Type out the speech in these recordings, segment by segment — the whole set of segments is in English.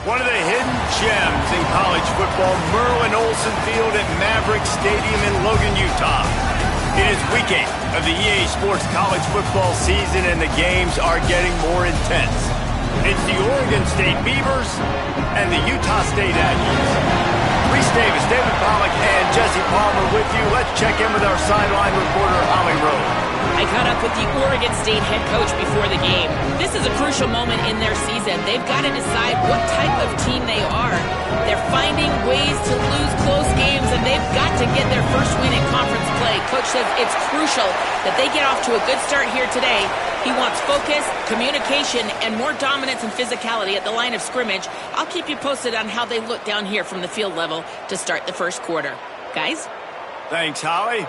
One of the hidden gems in college football, Merlin Olsen Field at Maverick Stadium in Logan, Utah. It is week 8 of the EA Sports college football season, and the games are getting more intense. It's the Oregon State Beavers and the Utah State Aggies. Reese Davis, David Pollack, and Jesse Palmer with you. Let's check in with our sideline reporter, Holly Rowe. I caught up with the Oregon State head coach before the game. This is a crucial moment in their season. They've got to decide what type of team they are. They're finding ways to lose close games, and they've got to get their first win in conference play. Coach says it's crucial that they get off to a good start here today. He wants focus, communication, and more dominance and physicality at the line of scrimmage. I'll keep you posted on how they look down here from the field level to start the first quarter. Guys? Thanks, Holly.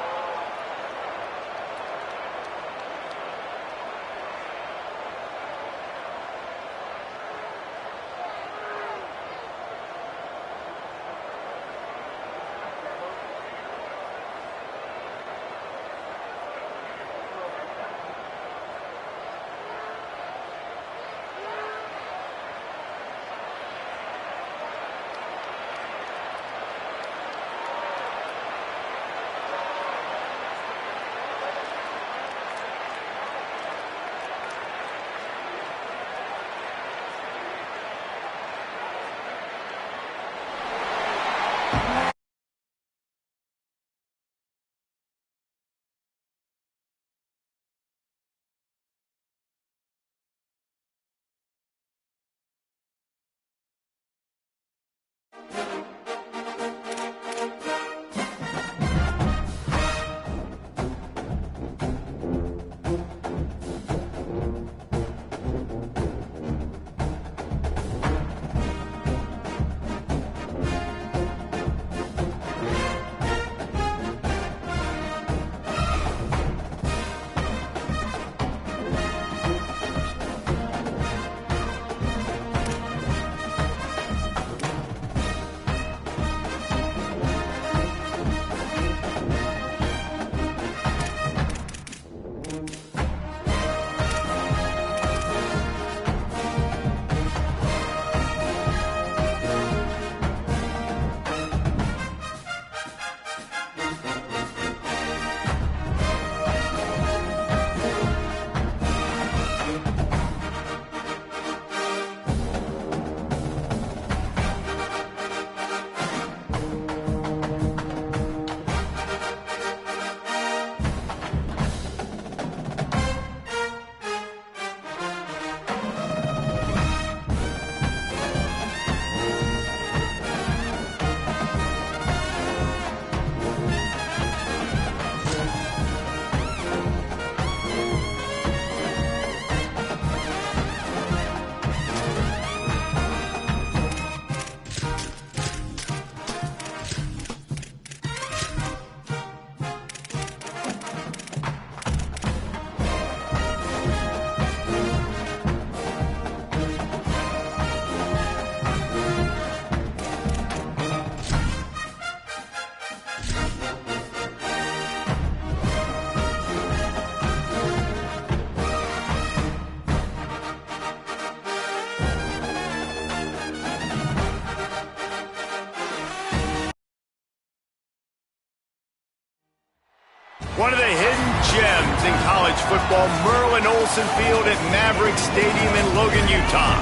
One of the hidden gems in college football, Merlin Olsen Field at Maverick Stadium in Logan, Utah.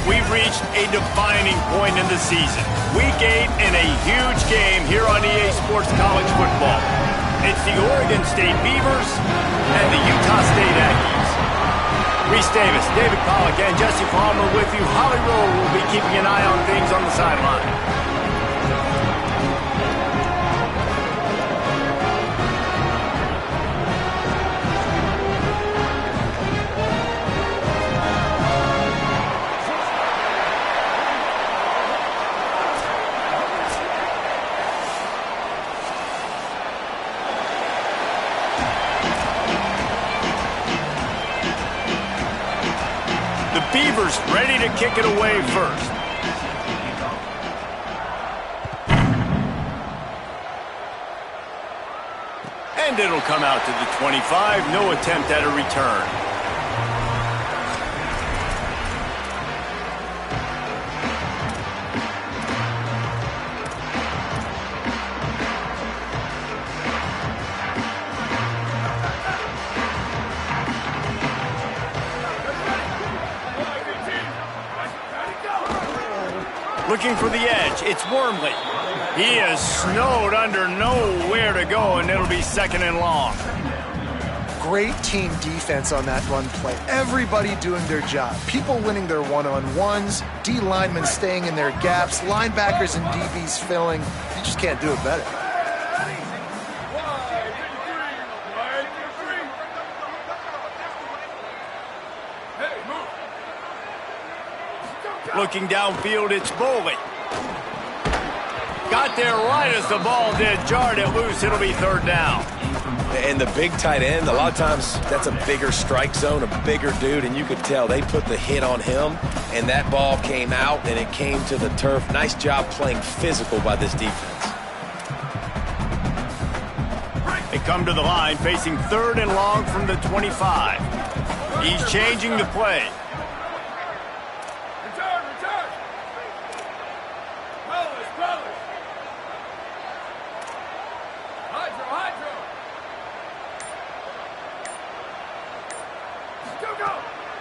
We've reached a defining point in the season. Week 8 in a huge game here on EA Sports College Football. It's the Oregon State Beavers and the Utah State Aggies. Reese Davis, David Pollack, and Jesse Palmer with you. Holly Rowe will be keeping an eye on things on the sideline. Beavers ready to kick it away first. And it'll come out to the 25. No attempt at a return. looking for the edge. It's Wormley. He is snowed under, nowhere to go, and it'll be 2nd and long. Great team defense on that run play. Everybody doing their job. People winning their one-on-ones, D linemen staying in their gaps, linebackers and DBs filling. You just can't do it better. Looking downfield, it's Boley. Got there right as the ball did. Jarred it loose. It'll be 3rd down. And the big tight end, a lot of times that's a bigger strike zone, a bigger dude, and you could tell they put the hit on him, and that ball came out, and it came to the turf. Nice job playing physical by this defense. They come to the line, facing 3rd and long from the 25. He's changing the play.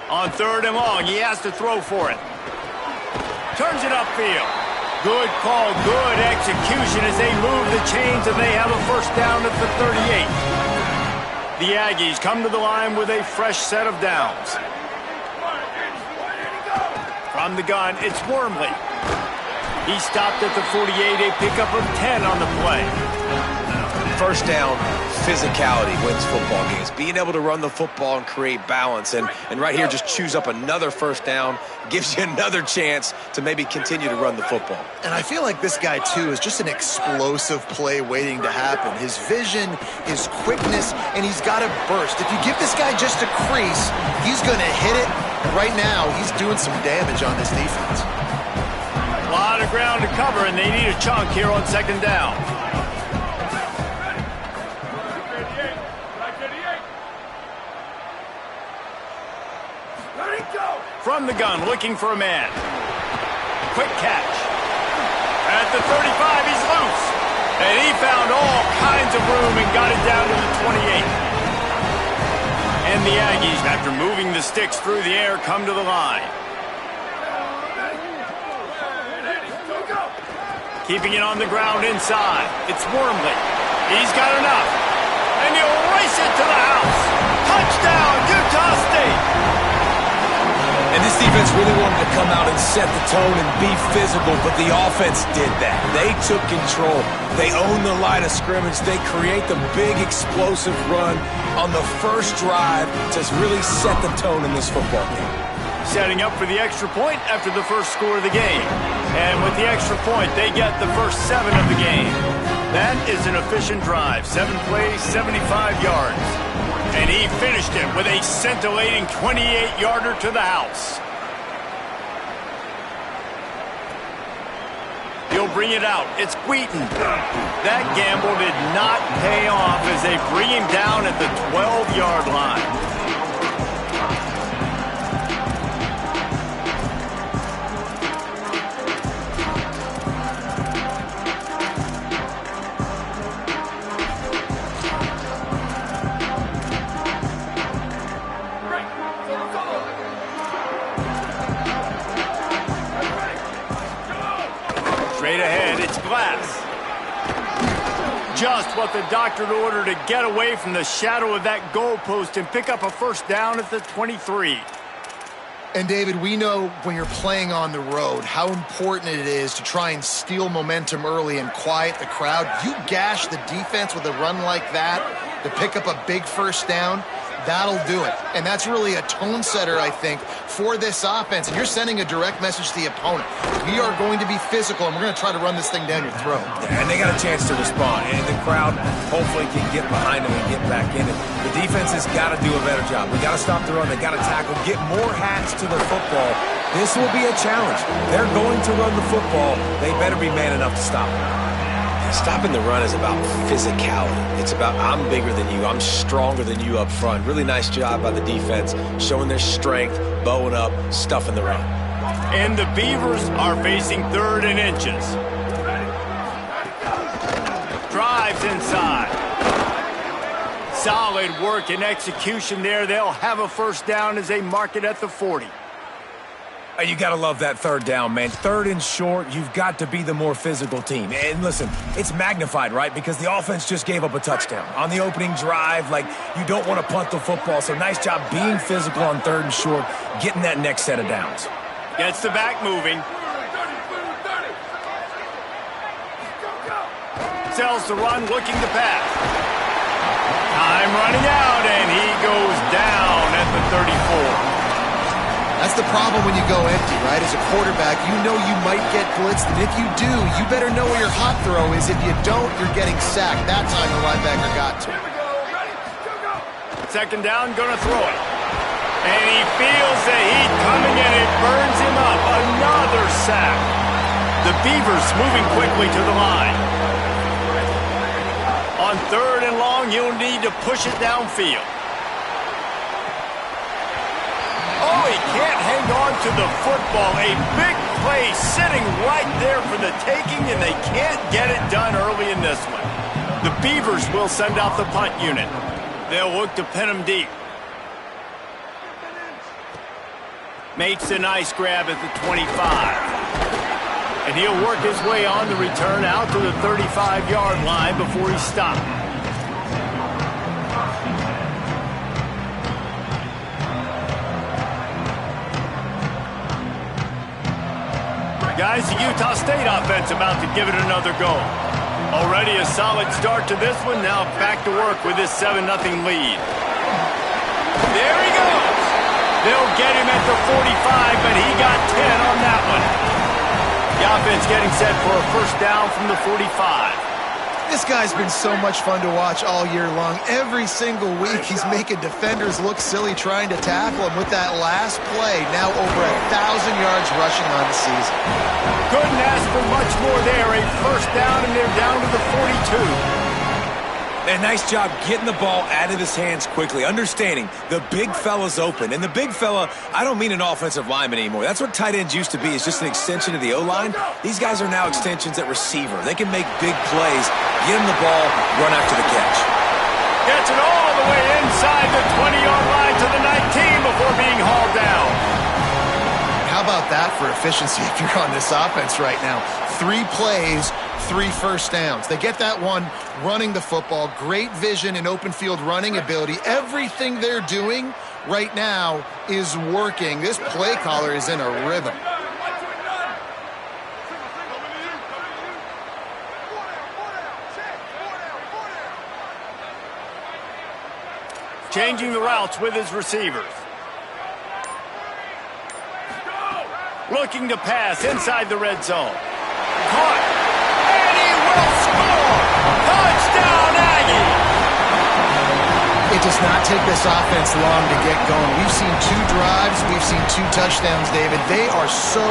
On 3rd and long, he has to throw for it. Turns it upfield. Good call, good execution as they move the chains, and they have a 1st down at the 38. The Aggies come to the line with a fresh set of downs. From the gun, it's Wormley. He stopped at the 48, a pickup of 10 on the play. 1st down, physicality wins football games. Being able to run the football and create balance. And right here, just choose up another 1st down, gives you another chance to maybe continue to run the football. And I feel like this guy, too, is just an explosive play waiting to happen. His vision, his quickness, and he's got a burst. If you give this guy just a crease, he's going to hit it. And right now, he's doing some damage on this defense. A lot of ground to cover, and they need a chunk here on 2nd down. From the gun, looking for a man. Quick catch. At the 35, he's loose. And he found all kinds of room and got it down to the 28. And the Aggies, after moving the sticks through the air, come to the line. Keeping it on the ground inside. It's Wormley. He's got enough. And he'll race it to the house. Touchdown, Utah State. And this defense really wanted to come out and set the tone and be physical, but the offense did that. They took control. They owned the line of scrimmage. They create the big explosive run on the first drive to really set the tone in this football game. Setting up for the extra point after the first score of the game. And with the extra point, they get the first 7 of the game. That is an efficient drive. 7 plays, 75 yards. And he finished it with a scintillating 28-yarder to the house. He'll bring it out. It's Wheaton. That gamble did not pay off as they bring him down at the 12-yard line. Straight ahead, it's Glass. Just what the doctor ordered to get away from the shadow of that goalpost and pick up a 1st down at the 23. And, David, we know when you're playing on the road how important it is to try and steal momentum early and quiet the crowd. You gash the defense with a run like that to pick up a big 1st down. That'll do it. And that's really a tone setter, I think, for this offense. And you're sending a direct message to the opponent. We are going to be physical, and we're going to try to run this thing down your throat. Yeah, and they got a chance to respond. And the crowd hopefully can get behind them and get back in it. The defense has got to do a better job. We got to stop the run. They got to tackle, get more hats to the football. This will be a challenge. They're going to run the football. They better be man enough to stop it. Stopping the run is about physicality. It's about I'm bigger than you. I'm stronger than you up front. Really nice job by the defense, showing their strength, bowing up, stuffing the run. And the Beavers are facing 3rd and inches. Drives inside. Solid work and execution there. They'll have a 1st down as they mark it at the 40. You got to love that third down, man. Third and short, you've got to be the more physical team. And listen, it's magnified, right? Because the offense just gave up a touchdown. On the opening drive, like, you don't want to punt the football. So nice job being physical on third and short, getting that next set of downs. Gets the back moving. Sells the run, looking to pass. Time running out, and he goes down at the 34. That's the problem when you go empty, right? As a quarterback, you know you might get blitzed, and if you do, you better know where your hot throw is. If you don't, you're getting sacked. That time the linebacker got to. Second down, gonna throw it. And he feels the heat coming in. It burns him up. Another sack. The Beavers moving quickly to the line. On third and long, you'll need to push it downfield. Oh, he can't hang on to the football. A big play sitting right there for the taking, and they can't get it done early in this one. The Beavers will send out the punt unit. They'll look to pin him deep. Makes a nice grab at the 25. And he'll work his way on the return out to the 35-yard line before he stopped. Guys, the Utah State offense about to give it another go. Already a solid start to this one. Now back to work with this 7-0 lead. There he goes. They'll get him at the 45, but he got 10 on that one. The offense getting set for a first down from the 45. This guy's been so much fun to watch all year long. Every single week, he's making defenders look silly trying to tackle him. With that last play, now over 1,000 yards rushing on the season. Couldn't ask for much more there. A first down, and they're down to the 42. And nice job getting the ball out of his hands quickly, understanding the big fella's open. And the big fella, I don't mean an offensive lineman anymore. That's what tight ends used to be, is just an extension of the O-line. These guys are now extensions at receiver. They can make big plays, get him the ball, run after the catch. Gets it all the way inside the 20-yard line to the 19 before being hauled down. How about that for efficiency if you're on this offense right now? 3 plays, 3 first downs. They get that one running the football. Great vision and open field running ability. Everything they're doing right now is working. This play caller is in a rhythm. Changing the routes with his receivers. Looking to pass inside the red zone. Caught. And he will score. Touchdown, Aggie. It does not take this offense long to get going. We've seen 2 drives. We've seen 2 touchdowns, David. They are so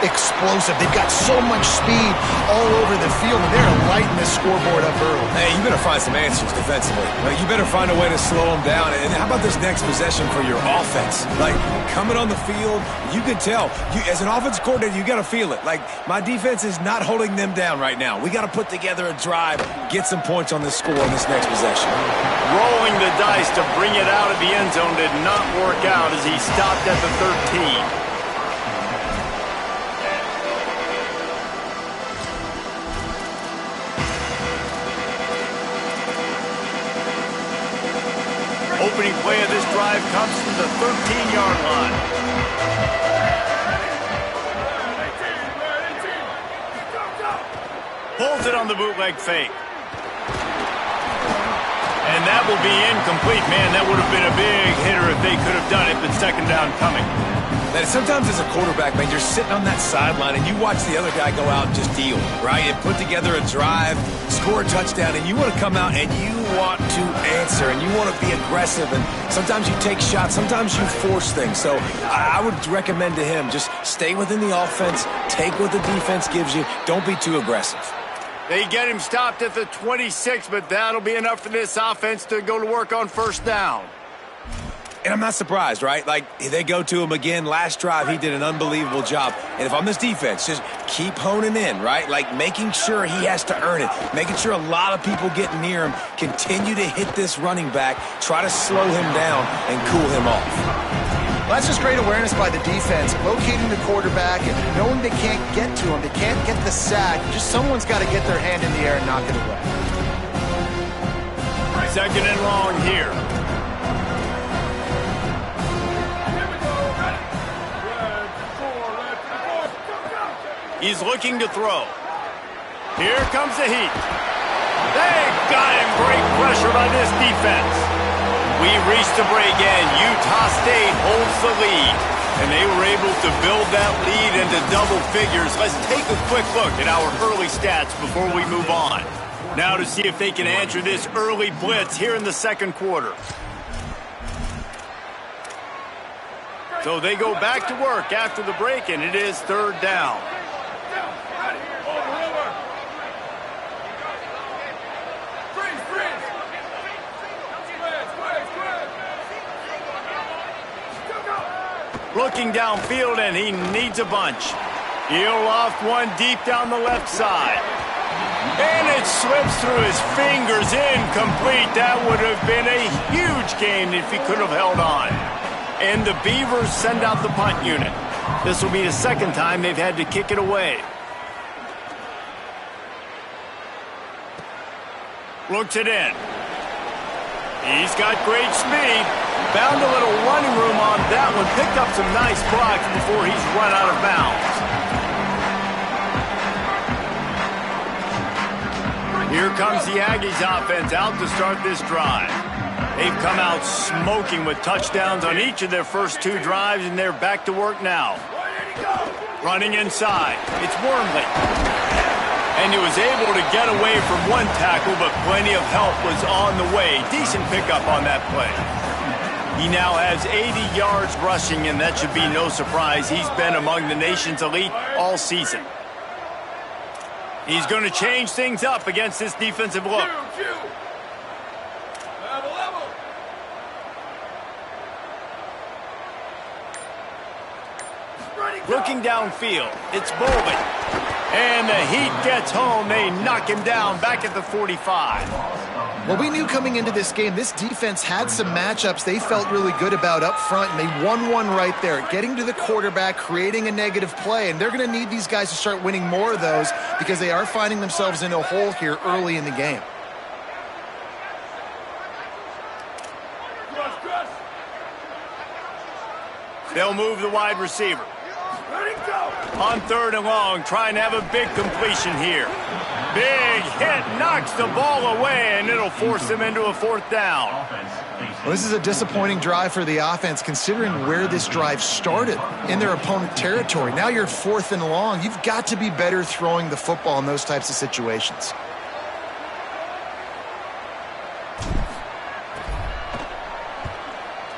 explosive. They've got so much speed all over the field, and they're lighting this scoreboard up early. Hey, you better find some answers defensively. Like, you better find a way to slow them down. And how about this next possession for your offense? Like, coming on the field, you can tell. As an offense coordinator, you got to feel it. Like, my defense is not holding them down right now. We got to put together a drive, get some points on this score on this next possession. Rolling the dice to bring it out of the end zone did not work out as he stopped at the 13. Opening play of this drive comes from the 13-yard line. Pulls it on the bootleg fake. And that will be incomplete. Man, that would have been a big hitter if they could have done it, but second down coming. And sometimes as a quarterback, man, you're sitting on that sideline and you watch the other guy go out and just deal, right? And put together a drive, score a touchdown, and you want to come out and you want to answer and you want to be aggressive. And sometimes you take shots, sometimes you force things. So I would recommend to him, just stay within the offense, take what the defense gives you, don't be too aggressive. They get him stopped at the 26, but that'll be enough for this offense to go to work on first down. And I'm not surprised, right? Like, they go to him again. Last drive, he did an unbelievable job. And if I'm this defense, just keep honing in, right? Like, making sure he has to earn it. Making sure a lot of people get near him. Continue to hit this running back. Try to slow him down and cool him off. Well, that's just great awareness by the defense, locating the quarterback and knowing they can't get to him. They can't get the sack. Just someone's got to get their hand in the air and knock it away. Second and long here. He's looking to throw. Here comes the heat. They got him. Great pressure by this defense. We reached the break and Utah State holds the lead. And they were able to build that lead into double figures. Let's take a quick look at our early stats before we move on. Now to see if they can answer this early blitz here in the second quarter. So they go back to work after the break, and it is third down. Looking downfield, and he needs a bunch. He'll loft one deep down the left side. And it slips through his fingers, incomplete. That would have been a huge gain if he could have held on. And the Beavers send out the punt unit. This will be the second time they've had to kick it away. Looks it in. He's got great speed. Found a little running room on that one. Picked up some nice blocks before he's run out of bounds. Here comes the Aggies offense out to start this drive. They've come out smoking with touchdowns on each of their first two drives, and they're back to work now. Running inside. It's Wormley. And he was able to get away from one tackle, but plenty of help was on the way. Decent pickup on that play. He now has 80 yards rushing, and that should be no surprise. He's been among the nation's elite all season. He's going to change things up against this defensive look. Looking downfield, it's Bowling. And the Heat gets home. They knock him down back at the 45. Well, we knew coming into this game, this defense had some matchups they felt really good about up front, and they won one right there, getting to the quarterback, creating a negative play, and they're going to need these guys to start winning more of those because they are finding themselves in a hole here early in the game. They'll move the wide receiver. On third and long, trying to have a big completion here. Big hit, knocks the ball away, and it'll force them into a fourth down. Well, this is a disappointing drive for the offense, considering where this drive started, in their opponent territory. Now you're fourth and long. You've got to be better throwing the football in those types of situations.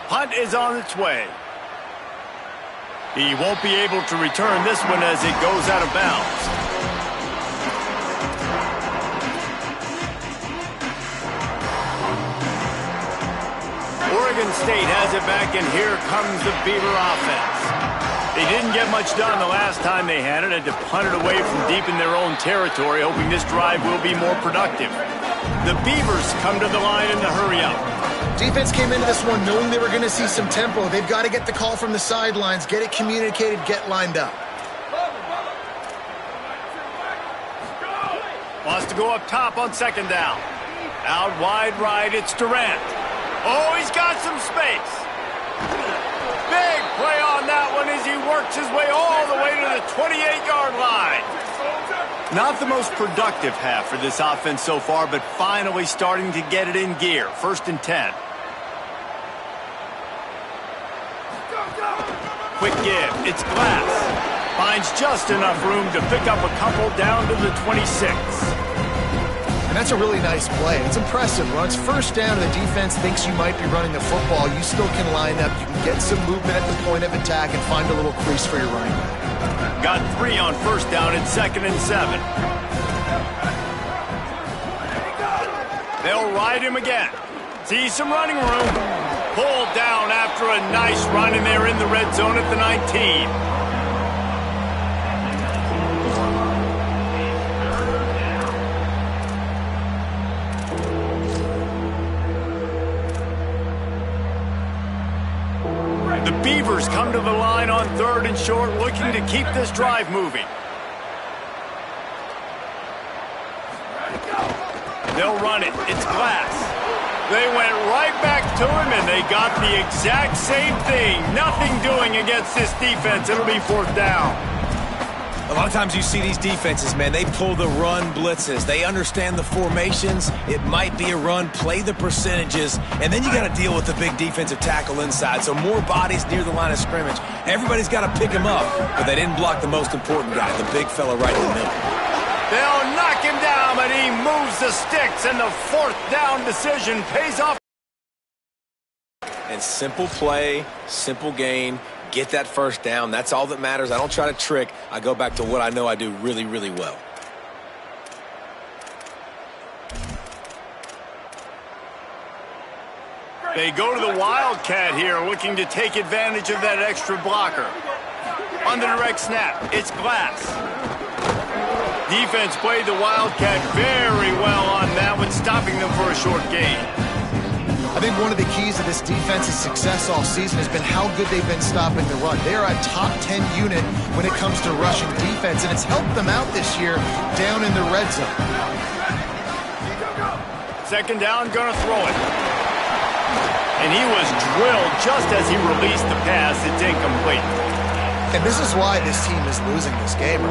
Punt is on its way. He won't be able to return this one as it goes out of bounds. Oregon State has it back, and here comes the Beaver offense. They didn't get much done the last time they had it, and to punt it away from deep in their own territory, hoping this drive will be more productive. The Beavers come to the line in the hurry-up. Defense came into this one knowing they were going to see some tempo. They've got to get the call from the sidelines, get it communicated, get lined up. Wants to go up top on second down. Out wide right, it's Durant. Oh, he's got some space. Big play on that one as he works his way all the way to the 28-yard line. Not the most productive half for this offense so far, but finally starting to get it in gear. First and 10. Quick give. It's Glass. Finds just enough room to pick up a couple down to the 26. And that's a really nice play. It's impressive. When it's first down and the defense thinks you might be running the football, you still can line up. You can get some movement at the point of attack and find a little crease for your running back. Got 3 on first down at 2nd and 7. They'll ride him again. See some running room. Pulled down after a nice run, and they're in the red zone at the 19. The Beavers come to the line on 3rd and short, looking to keep this drive moving. They'll run it. It's Glass. They went right back to him, and they got the exact same thing. Nothing doing against this defense. It'll be 4th down. A lot of times you see these defenses, man, they pull the run blitzes. They understand the formations. It might be a run, play the percentages, and then you got to deal with the big defensive tackle inside. So more bodies near the line of scrimmage. Everybody's got to pick him up, but they didn't block the most important guy, the big fella right in the middle. They'll knock him down, but he moves the sticks, and the 4th down decision pays off. And simple play, simple gain. Get that 1st down. That's all that matters. I don't try to trick. I go back to what I know I do really, really well. They go to the Wildcat here, looking to take advantage of that extra blocker. On the direct snap, it's Glass. Defense played the Wildcat very well on that one, stopping them for a short gain. I think one of the keys to this defense's success all season has been how good they've been stopping the run. They are a top 10 unit when it comes to rushing defense, and it's helped them out this year down in the red zone. 2nd down, gonna throw it. And he was drilled just as he released the pass. It's incomplete. And this is why this team is losing this game.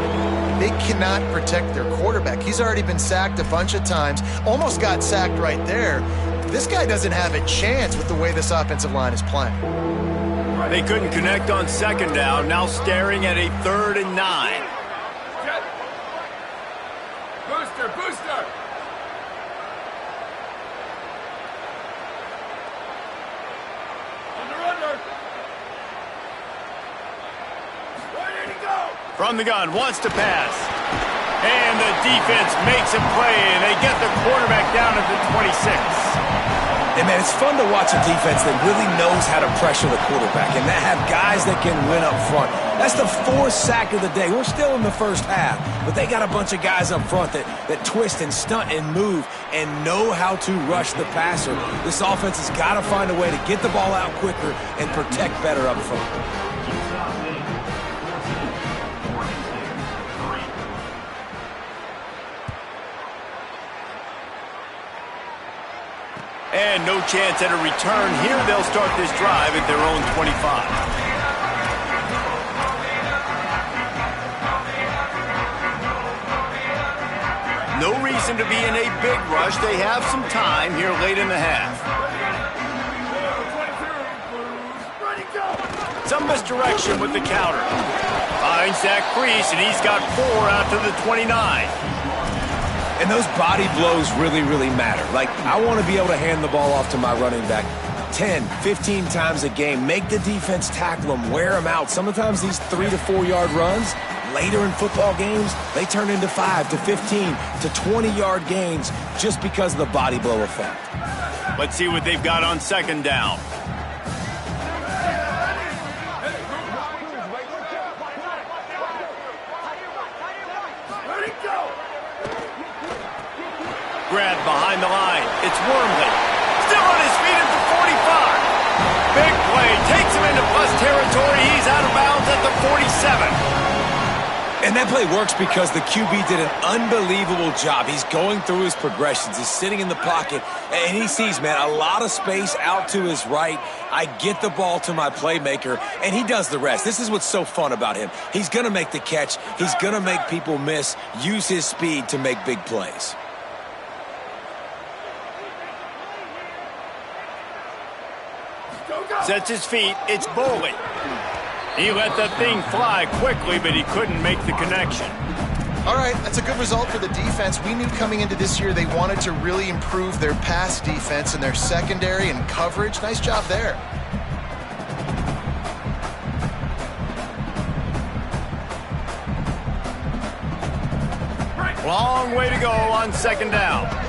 They cannot protect their quarterback. He's already been sacked a bunch of times, almost got sacked right there. This guy doesn't have a chance with the way this offensive line is playing. They couldn't connect on 2nd down, now staring at a 3rd and 9. Booster, booster! Under. Where did he go? From the gun, wants to pass. And the defense makes a play, and they get the quarterback down at the 26. And, man, it's fun to watch a defense that really knows how to pressure the quarterback and that have guys that can win up front. That's the 4th sack of the day. We're still in the 1st half, but they got a bunch of guys up front that twist and stunt and move and know how to rush the passer. This offense has got to find a way to get the ball out quicker and protect better up front. And no chance at a return here. They'll start this drive at their own 25. No reason to be in a big rush. They have some time here late in the half. Some misdirection with the counter. Finds that crease, and he's got 4 out to the 29. And those body blows really, really matter. Like, I want to be able to hand the ball off to my running back 10, 15 times a game. Make the defense tackle them, wear them out. Sometimes these 3 to 4 yard runs, later in football games, they turn into 5 to 15 to 20-yard gains just because of the body blow effect. Let's see what they've got on 2nd down. Grab behind the line. It's Wormley. Still on his feet at the 45. Big play. Takes him into plus territory. He's out of bounds at the 47. And that play works because the QB did an unbelievable job. He's going through his progressions. He's sitting in the pocket, and he sees, man, a lot of space out to his right. I get the ball to my playmaker, and he does the rest. This is what's so fun about him. He's going to make the catch. He's going to make people miss, use his speed to make big plays. Sets his feet. It's Boley. He let that thing fly quickly, but he couldn't make the connection. All right, that's a good result for the defense. We knew coming into this year they wanted to really improve their pass defense and their secondary and coverage. Nice job there. Long way to go on 2nd down.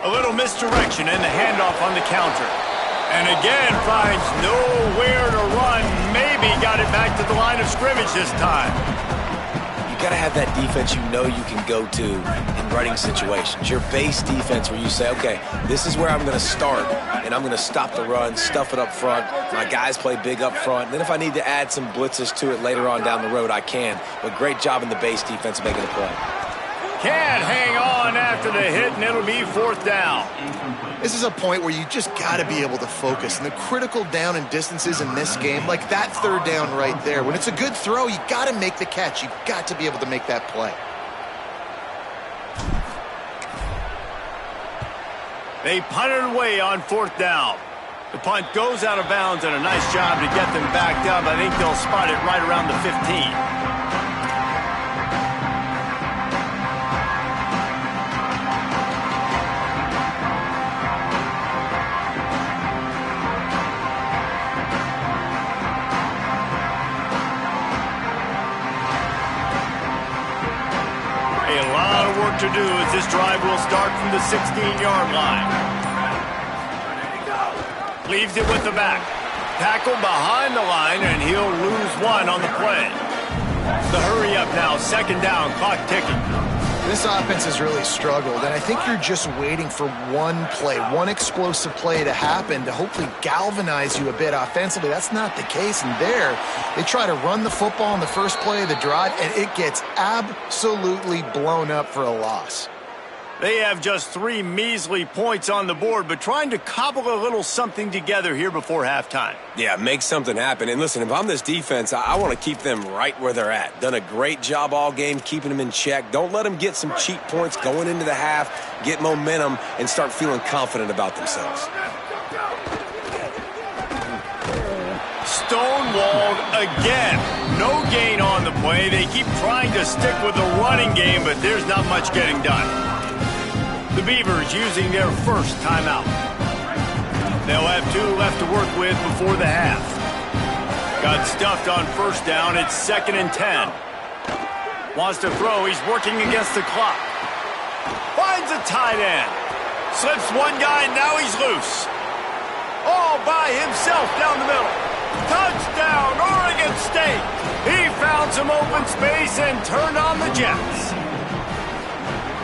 A little misdirection and the handoff on the counter. And again finds nowhere to run. Maybe got it back to the line of scrimmage this time. got to have that defense you know you can go to in running situations. Your base defense where you say, okay, this is where I'm going to start, and I'm going to stop the run, stuff it up front. My guys play big up front. And then if I need to add some blitzes to it later on down the road, I can. But great job in the base defense making a play. Can't hang on after the hit, and it'll be 4th down. This is a point where you just got to be able to focus. And the critical down and distances in this game, like that 3rd down right there, when it's a good throw, you got to make the catch. You've got to be able to make that play. They punted away on 4th down. The punt goes out of bounds, and a nice job to get them backed up. I think they'll spot it right around the 15. To do as this drive will start from the 16-yard line. Leaves it with the back. Tackled behind the line, and he'll lose 1 on the play. The hurry up now, 2nd down, clock ticking. This offense has really struggled, and I think you're just waiting for one play, one explosive play to happen to hopefully galvanize you a bit offensively. That's not the case, and there they try to run the football on the first play of the drive, and it gets absolutely blown up for a loss. They have just 3 measly points on the board, but trying to cobble a little something together here before halftime. Yeah, make something happen. And listen, if I'm this defense, I want to keep them right where they're at. Done a great job all game keeping them in check. Don't let them get some cheap points going into the half, get momentum, and start feeling confident about themselves. Stonewalled again. No gain on the play. They keep trying to stick with the running game, but there's not much getting done. The Beavers using their first timeout. They'll have 2 left to work with before the half. Got stuffed on 1st down. It's 2nd and 10. Wants to throw. He's working against the clock. Finds a tight end. Slips one guy, now he's loose. All by himself down the middle. Touchdown, Oregon State. He found some open space and turned on the Jets.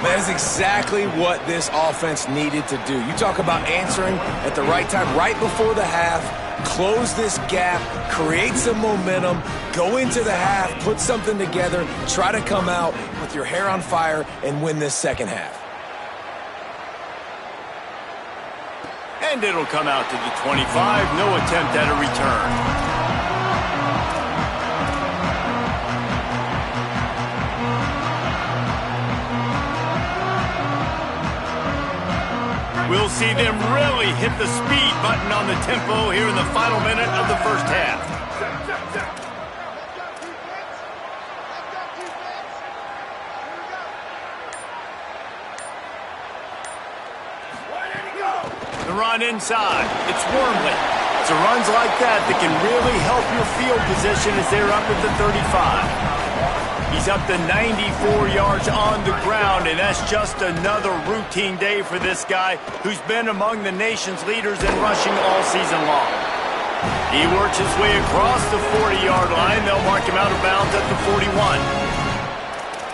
That is exactly what this offense needed to do. You talk about answering at the right time, right before the half, close this gap, create some momentum, go into the half, put something together, try to come out with your hair on fire and win this 2nd half. And it'll come out to the 25. No attempt at a return. We'll see them really hit the speed button on the tempo here in the final minute of the 1st half. The run inside. It's Wormley. It's runs like that can really help your field position as they're up at the 35. He's up to 94 yards on the ground, and that's just another routine day for this guy who's been among the nation's leaders in rushing all season long. He works his way across the 40-yard line. They'll mark him out of bounds at the 41.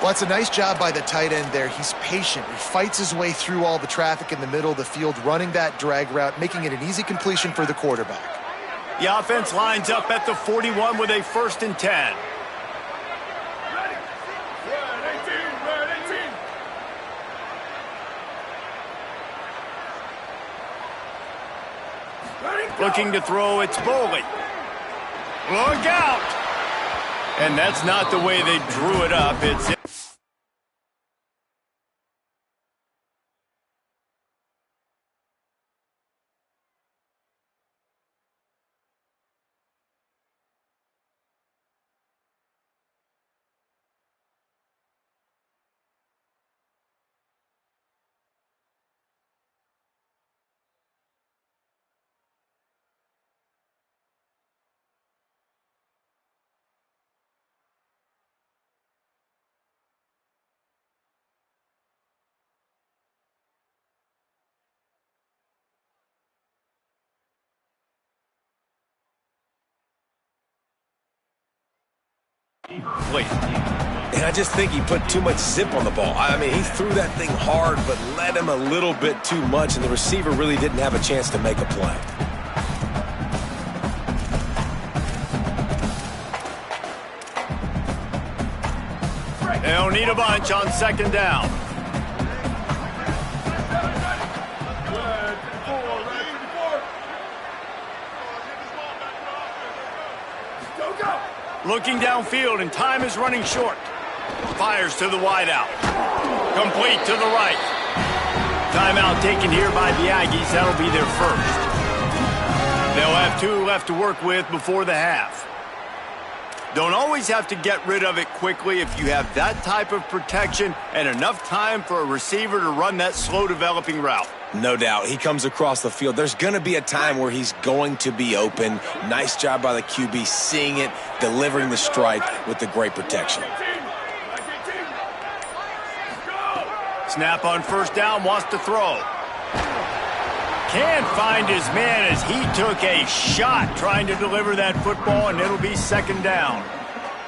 Well, it's a nice job by the tight end there. He's patient. He fights his way through all the traffic in the middle of the field, running that drag route, making it an easy completion for the quarterback. The offense lines up at the 41 with a 1st and 10. Looking to throw, it's Boley. Look out! And that's not the way they drew it up. It's Wait. And I just think he put too much zip on the ball. I mean, he threw that thing hard, but led him a little bit too much, and the receiver really didn't have a chance to make a play. They'll need a bunch on second down. Looking downfield, and time is running short. Fires to the wideout. Complete to the right. Timeout taken here by the Aggies. That'll be their first. They'll have 2 left to work with before the half. Don't always have to get rid of it quickly if you have that type of protection and enough time for a receiver to run that slow-developing route. No doubt. He comes across the field. There's going to be a time where he's going to be open. Nice job by the QB seeing it, delivering the strike with the great protection. Snap on first down, wants to throw. Can't find his man as he took a shot trying to deliver that football, and it'll be second down.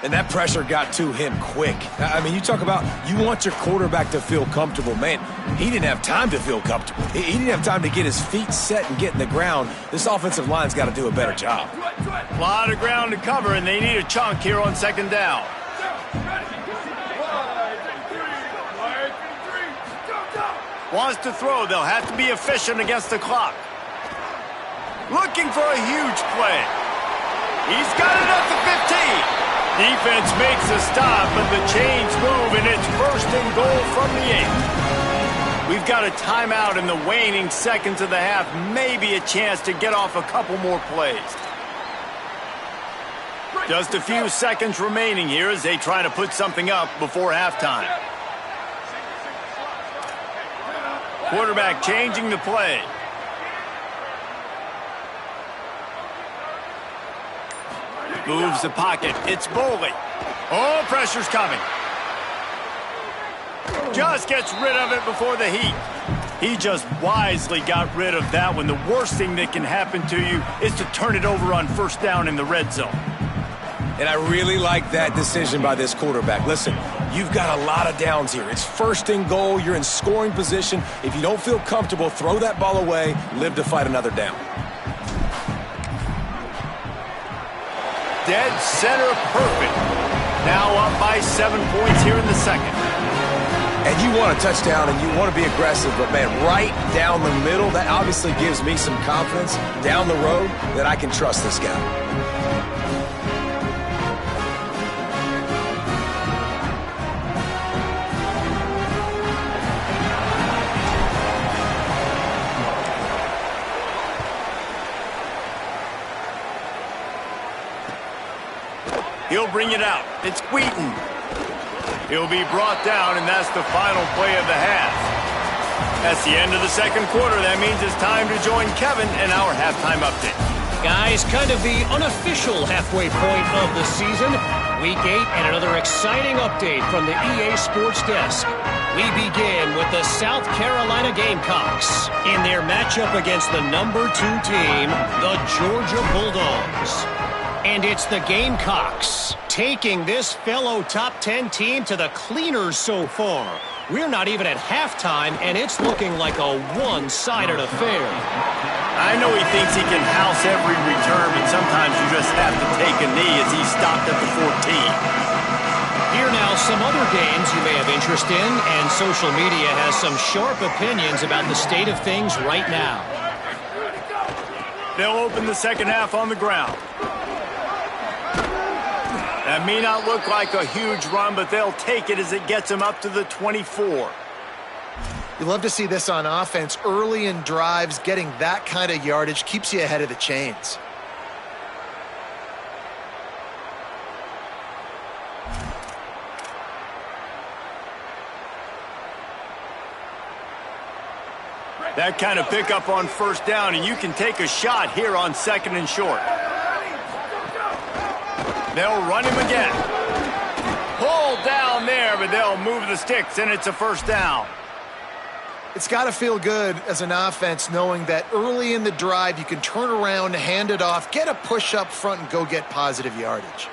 And that pressure got to him quick. I mean, you talk about you want your quarterback to feel comfortable. Man, he didn't have time to feel comfortable. He didn't have time to get his feet set and get in the ground. This offensive line's got to do a better job. A lot of ground to cover, and they need a chunk here on second down. Wants to throw. They'll have to be efficient against the clock. Looking for a huge play. He's got it up to 15. Defense makes a stop, but the chains move, and it's first and goal from the 8. We've got a timeout in the waning seconds of the half. Maybe a chance to get off a couple more plays. Just a few seconds remaining here as they try to put something up before halftime. Quarterback changing the play. Moves the pocket. It's Boley. Oh, pressure's coming. Just gets rid of it before the heat. He just wisely got rid of that one. The worst thing that can happen to you is to turn it over on first down in the red zone. And I really like that decision by this quarterback. Listen, you've got a lot of downs here. It's first and goal. You're in scoring position. If you don't feel comfortable, throw that ball away. Live to fight another down. Dead center perfect. Now up by 7 points here in the second. And you want a touchdown and you want to be aggressive, but man, right down the middle, that obviously gives me some confidence down the road that I can trust this guy. He'll bring it out. It's Wheaton. He'll be brought down, and that's the final play of the half. That's the end of the second quarter. That means it's time to join Kevin in our halftime update. Guys, kind of the unofficial halfway point of the season. Week 8 and another exciting update from the EA Sports Desk. We begin with the South Carolina Gamecocks in their matchup against the number 2 team, the Georgia Bulldogs. And it's the Gamecocks taking this fellow top 10 team to the cleaners so far. We're not even at halftime, and it's looking like a one-sided affair. I know he thinks he can house every return, but sometimes you just have to take a knee as he stopped at the 14. Here now, some other games you may have interest in, and social media has some sharp opinions about the state of things right now. They'll open the second half on the ground. That may not look like a huge run, but they'll take it as it gets them up to the 24. You love to see this on offense. Early in drives, getting that kind of yardage keeps you ahead of the chains. That kind of pickup on first down, and you can take a shot here on second and short. They'll run him again. Pull down there, but they'll move the sticks, and it's a first down. It's got to feel good as an offense knowing that early in the drive you can turn around, hand it off, get a push up front, and go get positive yardage.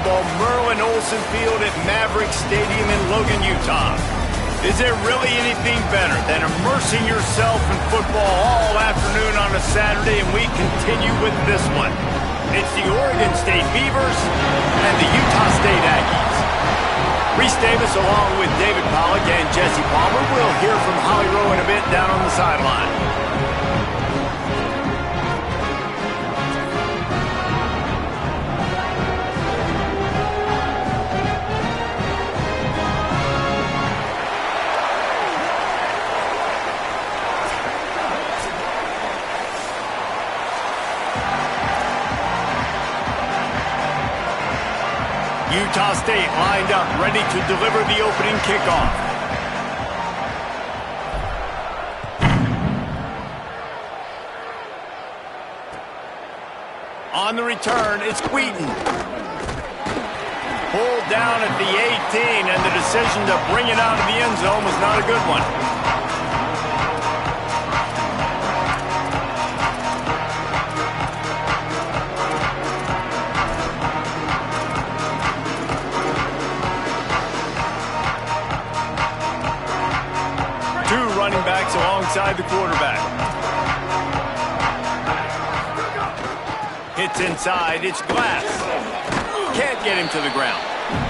football, Merlin Olsen Field at Maverick Stadium in Logan, Utah. Is there really anything better than immersing yourself in football all afternoon on a Saturday? And we continue with this one. It's the Oregon State Beavers and the Utah State Aggies. Reese Davis along with David Pollack and Jesse Palmer. We'll hear from Holly Rowe in a bit down on the sideline. Utah State lined up, ready to deliver the opening kickoff. On the return, it's Wheaton. Pulled down at the 18, and the decision to bring it out of the end zone was not a good one. Backs alongside the quarterback. Hits inside, it's Glass. Can't get him to the ground.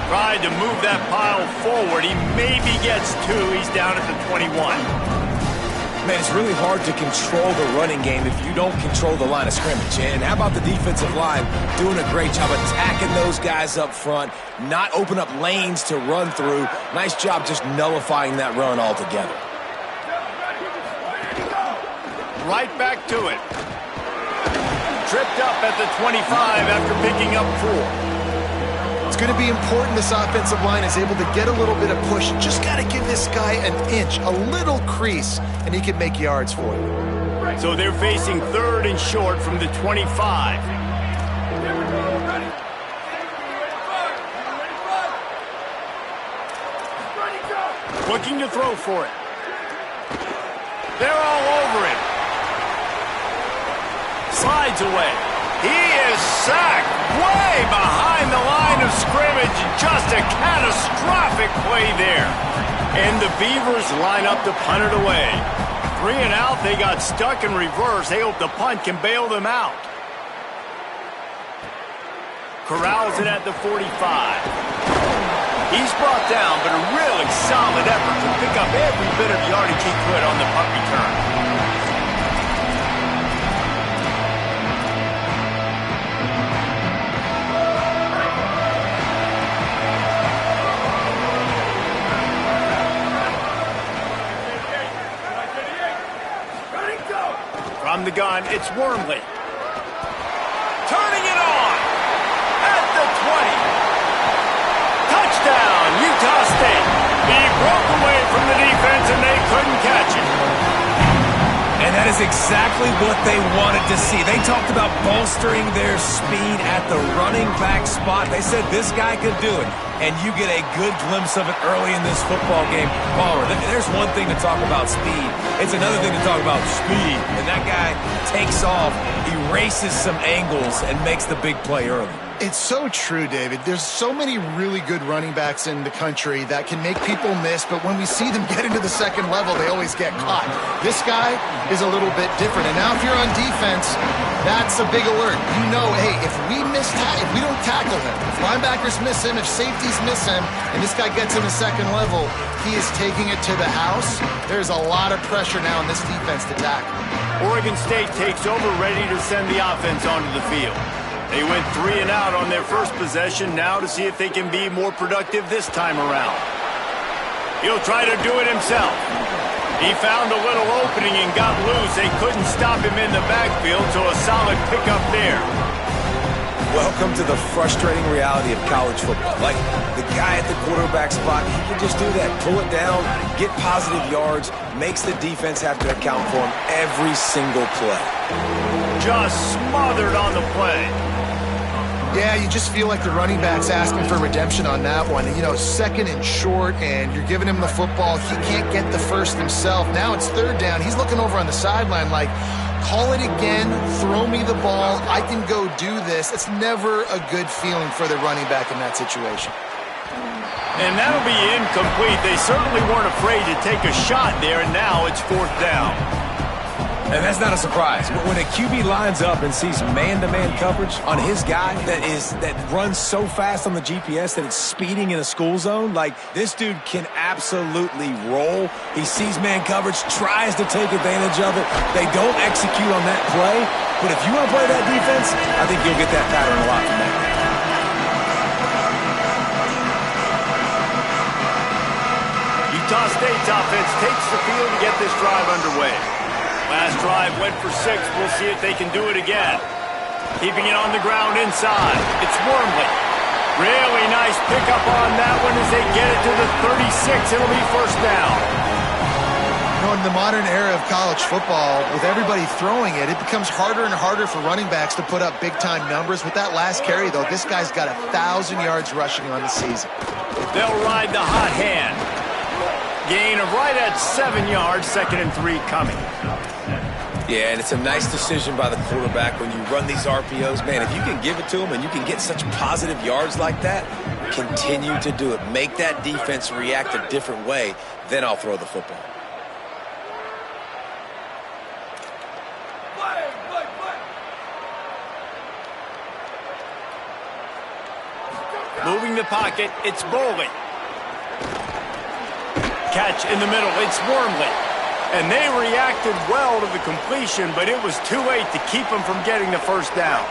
Tried to move that pile forward. He maybe gets two. He's down at the 21. Man, it's really hard to control the running game if you don't control the line of scrimmage. And how about the defensive line doing a great job attacking those guys up front, not open up lanes to run through. Nice job just nullifying that run altogether. Right back to it. Tripped up at the 25 after picking up 4. It's going to be important this offensive line is able to get a little bit of push. Just got to give this guy an inch, a little crease, and he can make yards for you. So they're facing 3rd and short from the 25. Looking to throw for it. They're all over it. Slides away. He is sacked way behind the line of scrimmage. Just a catastrophic play there. And the Beavers line up to punt it away. 3 and out. They got stuck in reverse. They hope the punt can bail them out. Corrals it at the 45. He's brought down, but a really solid effort to pick up every bit of yardage he could on the punt return. From the gun, it's Wormley. Turning it on at the 20. Touchdown, Utah State. He broke away from the defense and they couldn't catch it. And that is exactly what they wanted to see. They talked about bolstering their speed at the running back spot. They said this guy could do it. And you get a good glimpse of it early in this football game. Palmer, there's one thing to talk about speed. It's another thing to talk about speed. And that guy takes off, erases some angles, and makes the big play early. It's so true, David. There's so many really good running backs in the country that can make people miss, but when we see them get into the second level, they always get caught. This guy is a little bit different. And now if you're on defense, that's a big alert. You know, hey, if we don't tackle him, if linebackers miss him, if safeties miss him, and this guy gets in the second level, he is taking it to the house. There's a lot of pressure now in this defense to tackle. Oregon State takes over, ready to send the offense onto the field. They went 3 and out on their first possession, now to see if they can be more productive this time around. He'll try to do it himself. He found a little opening and got loose. They couldn't stop him in the backfield, so a solid pickup there. Welcome to the frustrating reality of college football. Like, the guy at the quarterback spot, he can just do that. Pull it down, get positive yards, makes the defense have to account for him every single play. Just smothered on the play. Yeah, you just feel like the running back's asking for redemption on that one. You know, second and short, and you're giving him the football. He can't get the first himself. Now it's third down. He's looking over on the sideline like, call it again, throw me the ball, I can go do this. It's never a good feeling for the running back in that situation. And that'll be incomplete. They certainly weren't afraid to take a shot there, and now it's fourth down. And that's not a surprise. When a QB lines up and sees man-to-man coverage on his guy that runs so fast on the GPS that it's speeding in a school zone, like, this dude can absolutely roll. He sees man coverage, tries to take advantage of it. They don't execute on that play. But if you want to play that defense, I think you'll get that pattern a lot from that. Utah State's offense takes the field to get this drive underway. Last drive went for 6. We'll see if they can do it again. Keeping it on the ground inside. It's Wormley. Really nice pickup on that one as they get it to the 36. It'll be first down. You know, in the modern era of college football, with everybody throwing it, it becomes harder and harder for running backs to put up big-time numbers. With that last carry, though, this guy's got 1,000 yards rushing on the season. They'll ride the hot hand. Gain of right at 7 yards, 2nd and 3 coming. Yeah, and it's a nice decision by the quarterback when you run these RPOs. Man, if you can give it to him and you can get such positive yards like that, continue to do it. Make that defense react a different way, then I'll throw the football. Moving the pocket, it's Bowling. Catch in the middle, it's Wormley. And they reacted well to the completion, but it was too late to keep them from getting the first down.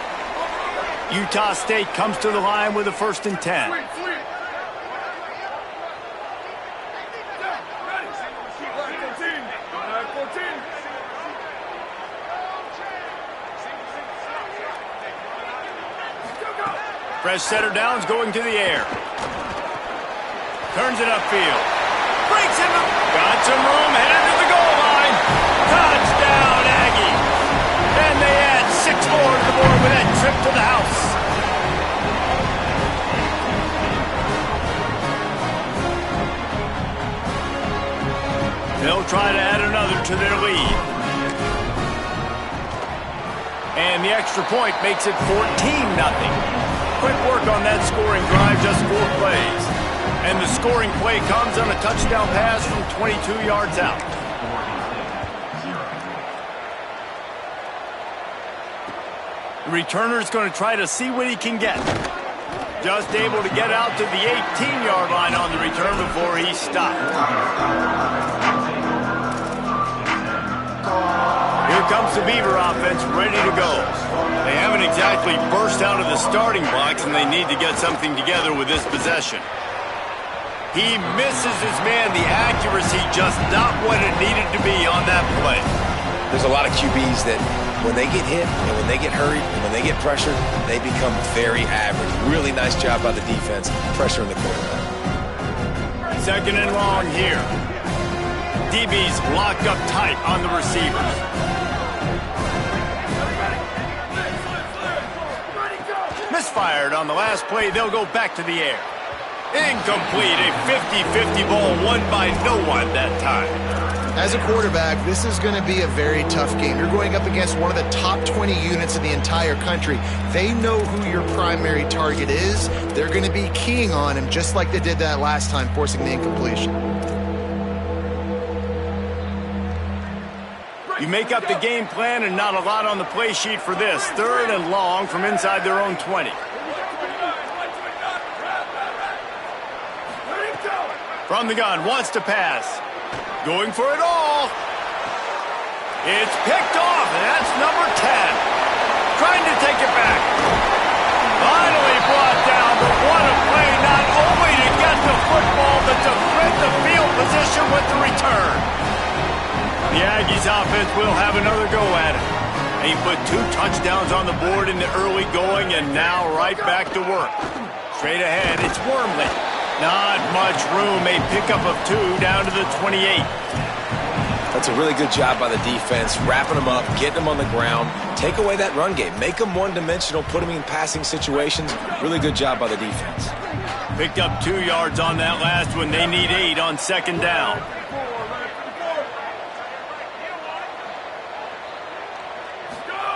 Utah State comes to the line with a 1st and 10. Fresh setter downs going to the air. Turns it upfield. Breaks him. Got some room, headed to the goal line. Touchdown, Aggie. And they add 6 more to the board with that trip to the house. They'll try to add another to their lead. And the extra point makes it 14-0. Quick work on that scoring drive, just 4 plays. And the scoring play comes on a touchdown pass from 22 yards out. The returner's going to try to see what he can get. Just able to get out to the 18-yard line on the return before he stopped. Here comes the Beaver offense ready to go. They haven't exactly burst out of the starting blocks, and they need to get something together with this possession. He misses his man. The accuracy just not what it needed to be on that play. There's a lot of QBs that when they get hit and when they get hurried and when they get pressured, they become very average. Really nice job by the defense, pressuring the quarterback. 2nd and long here. DB's locked up tight on the receivers. Misfired on the last play. They'll go back to the air. Incomplete. A 50-50 ball won by no one that time. As a quarterback, this is going to be a very tough game. You're going up against one of the top 20 units in the entire country. They know who your primary target is. They're going to be keying on him just like they did that last time, forcing the incompletion. You make up the game plan and not a lot on the play sheet for this. 3rd and long from inside their own 20. From the gun, wants to pass. Going for it all. It's picked off, and that's number 10. Trying to take it back. Finally brought down, but what a play, not only to get the football, but to thread the field position with the return. The Aggies offense will have another go at it. They put 2 touchdowns on the board in the early going, and now right back to work. Straight ahead, it's Wormley. Not much room, a pickup of 2 down to the 28. That's a really good job by the defense, wrapping them up, getting them on the ground, take away that run game, make them one-dimensional, put them in passing situations. Really good job by the defense. Picked up 2 yards on that last one. They need 8 on second down.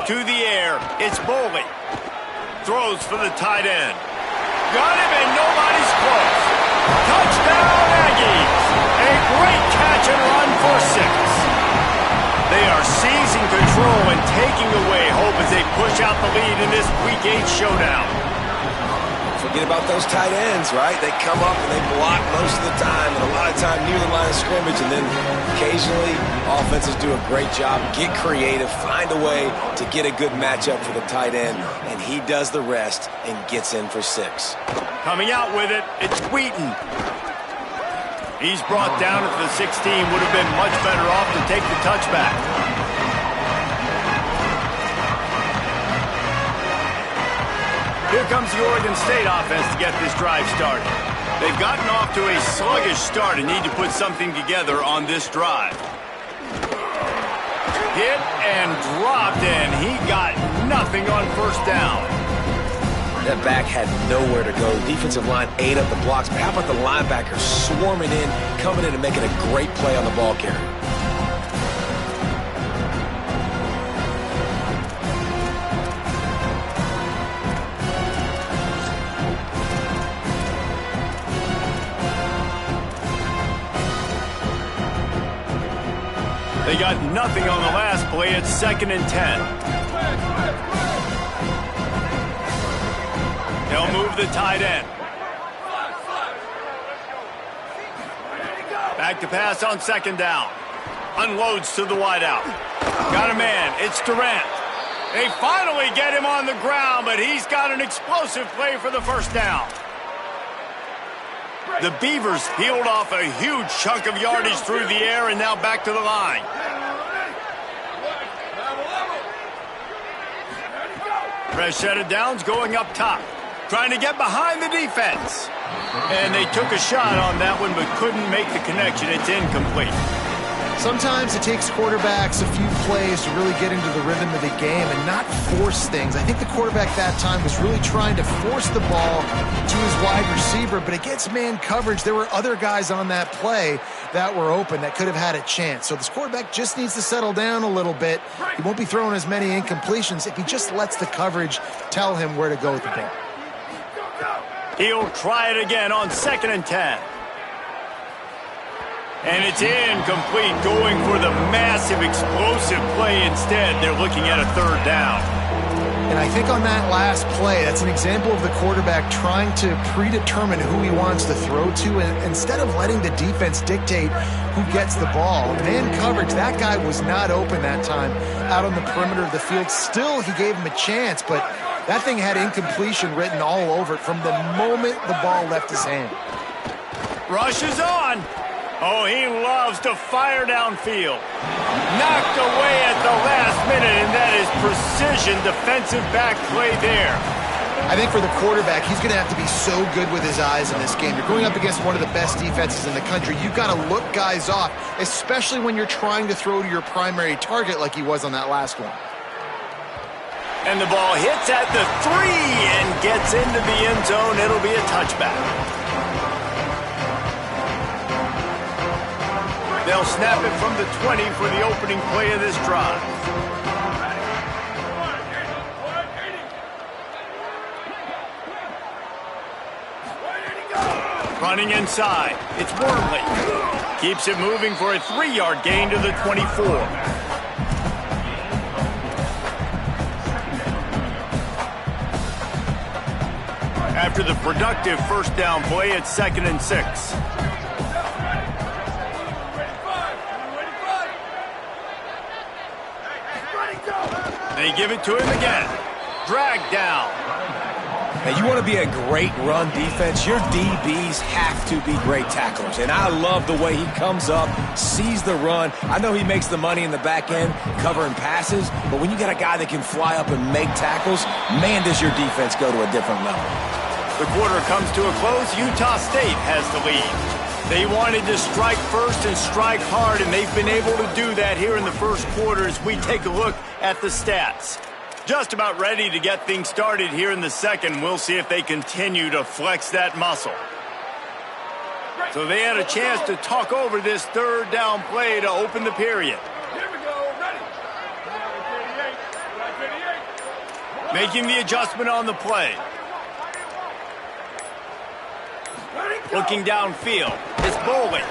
To the air, it's Boley. Throws for the tight end. Got him and nobody's close. Touchdown Aggies! A great catch and run for 6. They are seizing control and taking away hope as they push out the lead in this Week 8 showdown. Forget about those tight ends, right? They come up and they block most of the time, and a lot of time near the line of scrimmage, and then occasionally offenses do a great job, get creative, find a way to get a good matchup for the tight end, and he does the rest and gets in for 6. Coming out with it, it's Wheaton. He's brought down at the 16, would have been much better off to take the touchback. Here comes the Oregon State offense to get this drive started. They've gotten off to a sluggish start and need to put something together on this drive. Hit and dropped, and he got nothing on first down. That back had nowhere to go. The defensive line ate up the blocks, but how about the linebackers swarming in, coming in and making a great play on the ball carrier? They got nothing on the last play. It's 2nd and 10. They'll move the tight end. Back to pass on 2nd down. Unloads to the wideout. Got a man. It's Durant. They finally get him on the ground, but he's got an explosive play for the first down. The Beavers peeled off a huge chunk of yardage through the air and now back to the line. Fresh set of downs going up top. Trying to get behind the defense. And they took a shot on that one but couldn't make the connection. It's incomplete. Sometimes it takes quarterbacks a few plays to really get into the rhythm of the game and not force things. I think the quarterback that time was really trying to force the ball to his wide receiver, but against man coverage, there were other guys on that play that were open that could have had a chance. So this quarterback just needs to settle down a little bit. He won't be throwing as many incompletions if he just lets the coverage tell him where to go with the ball. He'll try it again on 2nd and 10. And it's incomplete, going for the massive explosive play instead. They're looking at a 3rd down. And I think on that last play, that's an example of the quarterback trying to predetermine who he wants to throw to, and instead of letting the defense dictate who gets the ball. Man coverage, that guy was not open that time out on the perimeter of the field. Still, he gave him a chance, but that thing had incompletion written all over it from the moment the ball left his hand. Rush is on. Oh, he loves to fire downfield. Knocked away at the last minute, and that is precision defensive back play there. I think for the quarterback, he's going to have to be so good with his eyes in this game. You're going up against one of the best defenses in the country. You've got to look guys off, especially when you're trying to throw to your primary target like he was on that last one. And the ball hits at the 3 and gets into the end zone. It'll be a touchback. They'll snap it from the 20 for the opening play of this drive. Running inside, it's Wormley. Keeps it moving for a 3-yard gain to the 24. After the productive first down play, it's 2nd and 6. They give it to him again. Drag down. Now, you want to be a great run defense, your DBs have to be great tacklers. And I love the way he comes up, sees the run. I know he makes the money in the back end covering passes, but when you got a guy that can fly up and make tackles, man, does your defense go to a different level. The quarter comes to a close. Utah State has the lead. They wanted to strike first and strike hard, and they've been able to do that here in the first quarter as we take a look at the stats. Just about ready to get things started here in the second. We'll see if they continue to flex that muscle. So they had a chance to talk over this third down play to open the period. Here we go. Ready. Making the adjustment on the play. Looking downfield, it's Bowling.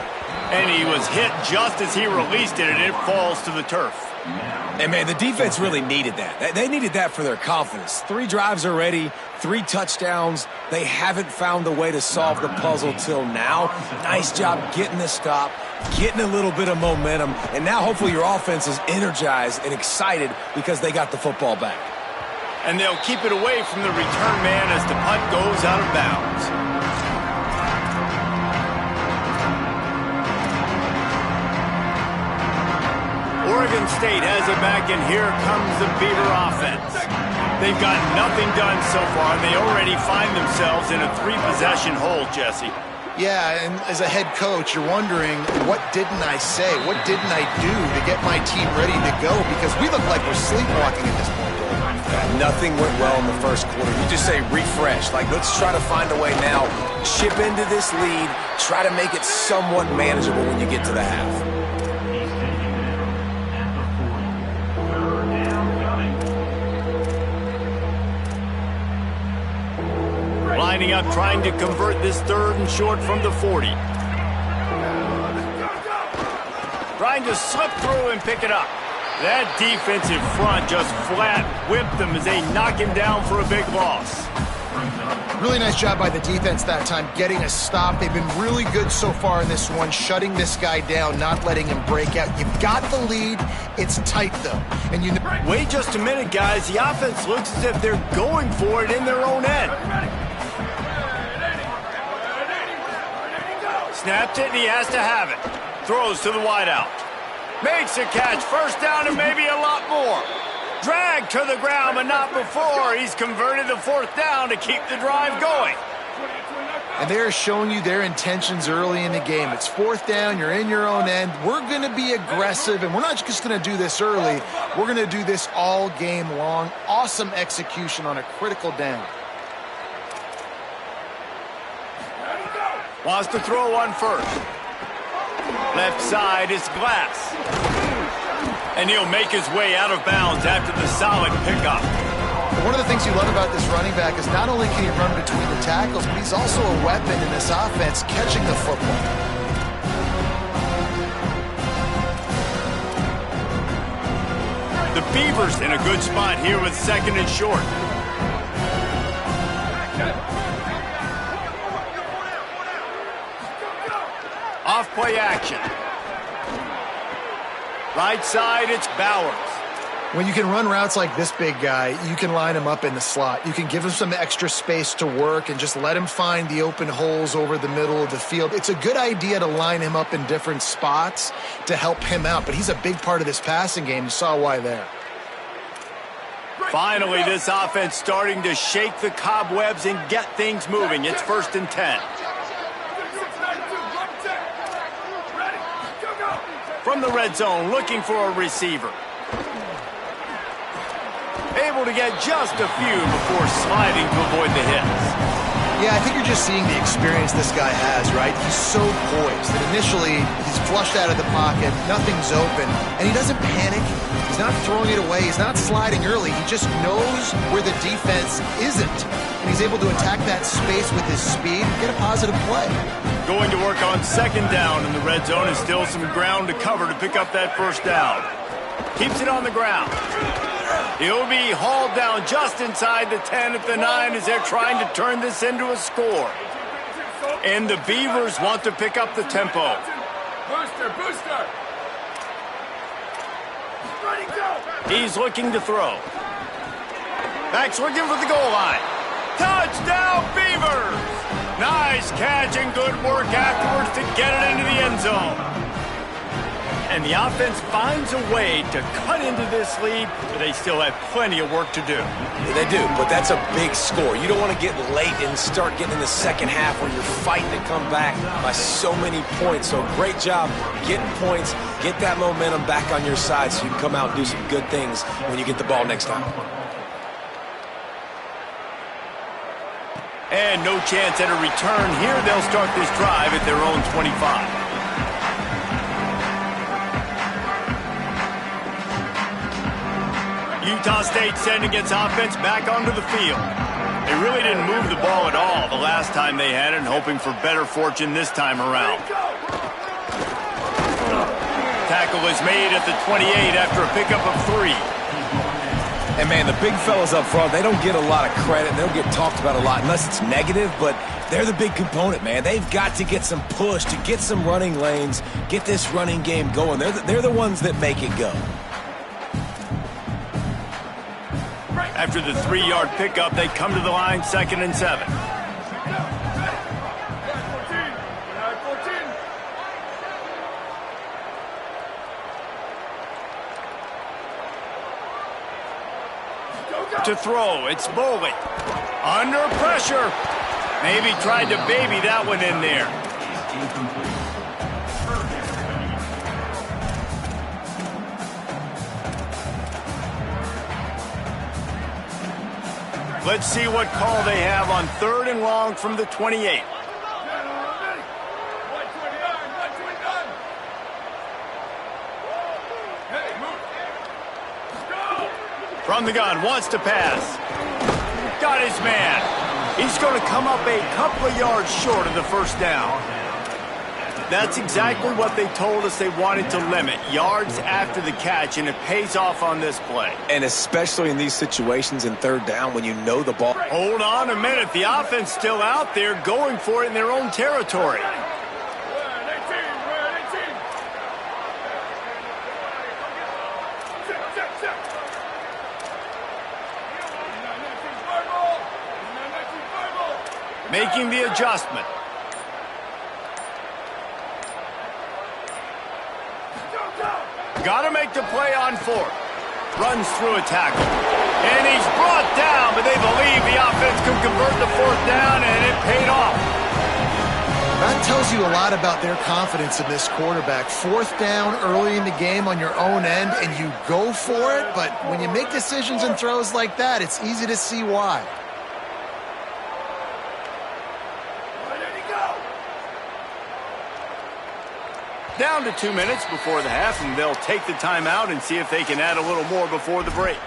And he was hit just as he released it, and it falls to the turf. And, man, the defense really needed that. They needed that for their confidence. 3 drives already, 3 touchdowns. They haven't found a way to solve the puzzle till now. Nice job getting the stop, getting a little bit of momentum, and now hopefully your offense is energized and excited because they got the football back. And they'll keep it away from the return man as the punt goes out of bounds. Oregon State has it back, and here comes the Beaver offense. They've got nothing done so far, and they already find themselves in a 3-possession hole, Jesse. Yeah, and as a head coach, you're wondering, what didn't I say? What didn't I do to get my team ready to go? Because we look like we're sleepwalking at this point. Nothing went well in the first quarter. You just say refresh. Like, let's try to find a way now. Chip into this lead. Try to make it somewhat manageable when you get to the half. Lining up, trying to convert this third and short from the 40. Trying to slip through and pick it up. That defensive front just flat whipped them as they knock him down for a big loss. Really nice job by the defense that time, getting a stop. They've been really good so far in this one, shutting this guy down, not letting him break out. You've got the lead. It's tight, though. And you wait just a minute, guys. The offense looks as if they're going for it in their own end. Snapped it, and he has to have it. Throws to the wideout. Makes a catch. First down and maybe a lot more. Dragged to the ground, but not before. He's converted the 4th down to keep the drive going. And they're showing you their intentions early in the game. It's 4th down. You're in your own end. We're going to be aggressive, and we're not just going to do this early. We're going to do this all game long. Awesome execution on a critical down. Wants to throw one first. Left side is Glass. And he'll make his way out of bounds after the solid pickup. One of the things you love about this running back is not only can he run between the tackles, but he's also a weapon in this offense, catching the football. The Beavers in a good spot here with 2nd and short. Off play action. Right side, it's Bowers. When you can run routes like this big guy, you can line him up in the slot. You can give him some extra space to work and just let him find the open holes over the middle of the field. It's a good idea to line him up in different spots to help him out, but he's a big part of this passing game. You saw why there. Finally, this offense starting to shake the cobwebs and get things moving. It's 1st and 10. From the red zone, looking for a receiver. Able to get just a few before sliding to avoid the hits. Yeah, I think you're just seeing the experience this guy has, right? He's so poised that initially he's flushed out of the pocket, nothing's open, and he doesn't panic. He's not throwing it away. He's not sliding early. He just knows where the defense isn't, and he's able to attack that space with his speed and get a positive play. Going to work on 2nd down in the red zone, and still some ground to cover to pick up that 1st down. Keeps it on the ground. He'll be hauled down just inside the 10 at the 9 as they're trying to turn this into a score. And the Beavers want to pick up the tempo. Booster. Ready, go. He's looking to throw. Back's looking for the goal line. Touchdown, Beavers! Nice catch and good work afterwards to get it into the end zone. And the offense finds a way to cut into this lead, but they still have plenty of work to do. Yeah, they do, but that's a big score. You don't want to get late and start getting in the second half where you're fighting to come back by so many points. So great job getting points, get that momentum back on your side so you can come out and do some good things when you get the ball next time. And no chance at a return here. They'll start this drive at their own 25. Utah State sending its offense back onto the field. They really didn't move the ball at all the last time they had it, and hoping for better fortune this time around. Tackle is made at the 28 after a pickup of 3. And, man, the big fellas up front, they don't get a lot of credit. They don't get talked about a lot unless it's negative, but they're the big component, man. They've got to get some push, to get some running lanes, get this running game going. They're the ones that make it go. After the 3-yard pickup, they come to the line, 2nd and 7. To throw, it's Boley. Under pressure. Maybe tried to baby that one in there. Let's see what call they have on 3rd and long from the 28. From the gun, wants to pass. Got his man. He's going to come up a couple of yards short of the first down. That's exactly what they told us they wanted to limit, yards after the catch, and it pays off on this play. And especially in these situations in 3rd down when you know the ball. Hold on a minute. The offense still out there going for it in their own territory. Making the adjustment. Got to make the play on 4th. Runs through a tackle. And he's brought down, but they believe the offense could convert the 4th down, and it paid off. That tells you a lot about their confidence in this quarterback. 4th down early in the game on your own end, and you go for it, but when you make decisions and throws like that, it's easy to see why. Down to 2 minutes before the half, and they'll take the timeout and see if they can add a little more before the break.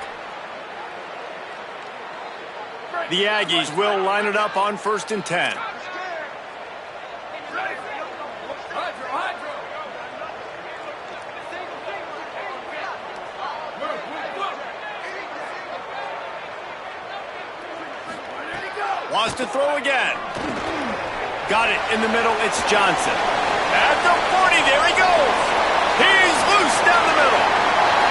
The Aggies will line it up on 1st and 10. Wants to throw again. Got it in the middle. It's Johnson. At the 40, there he goes. He's loose down the middle.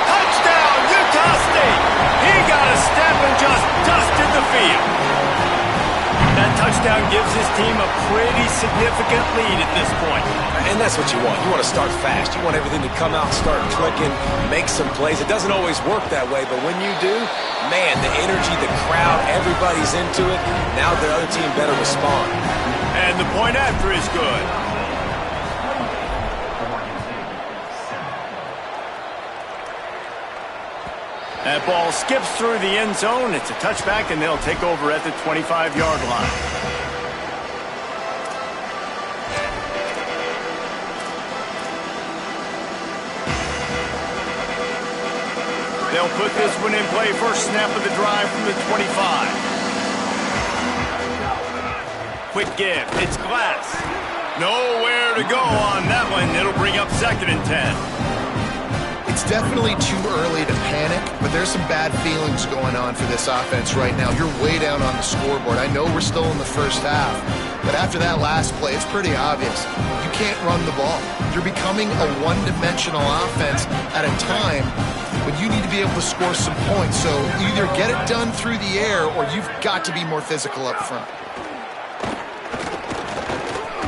Touchdown, Utah State. He got a step and just dusted the field. That touchdown gives his team a pretty significant lead at this point. And that's what you want. You want to start fast. You want everything to come out, start clicking, make some plays. It doesn't always work that way, but when you do, man, the energy, the crowd, everybody's into it. Now the other team better respond. And the point after is good. That ball skips through the end zone. It's a touchback, and they'll take over at the 25-yard line. They'll put this one in play. First snap of the drive from the 25. Quick give. It's Glass. Nowhere to go on that one. It'll bring up 2nd and 10. It's definitely too early to panic, but there's some bad feelings going on for this offense right now. You're way down on the scoreboard. I know we're still in the first half, but after that last play, it's pretty obvious. You can't run the ball. You're becoming a one-dimensional offense at a time when you need to be able to score some points. So either get it done through the air or you've got to be more physical up front.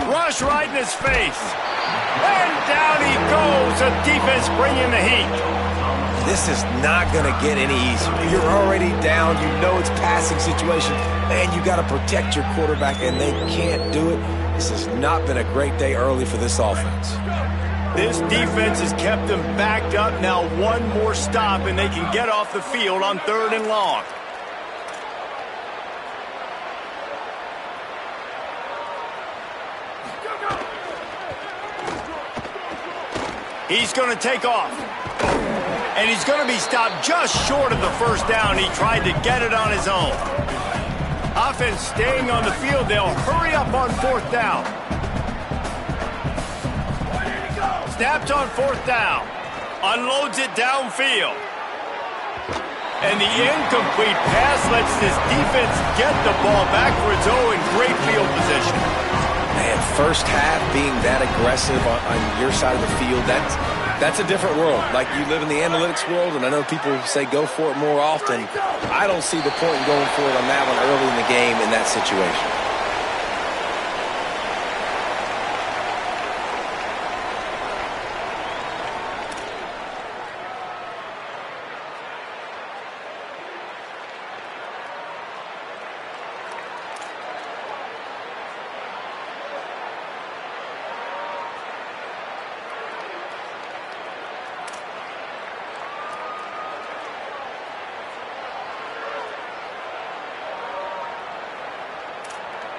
Rush right in his face. And down he goes. The defense bringing the heat. This is not going to get any easier. You're already down. You know it's passing situation. Man, you got to protect your quarterback, and they can't do it. This has not been a great day early for this offense. This defense has kept them backed up. Now one more stop, and they can get off the field on 3rd and long. He's going to take off. And he's going to be stopped just short of the 1st down. He tried to get it on his own. Offense staying on the field. They'll hurry up on 4th down. Snapped on 4th down. Unloads it downfield. And the incomplete pass lets this defense get the ball back for its own. Great field position. Man, first half being that aggressive on your side of the field, that's a different world. Like, you live in the analytics world, and I know people say go for it more often. I don't see the point in going for it on that one early in the game in that situation.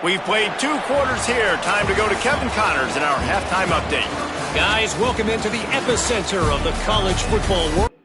We've played 2 quarters here. Time to go to Kevin Connors in our halftime update. Guys, welcome into the epicenter of the college football world.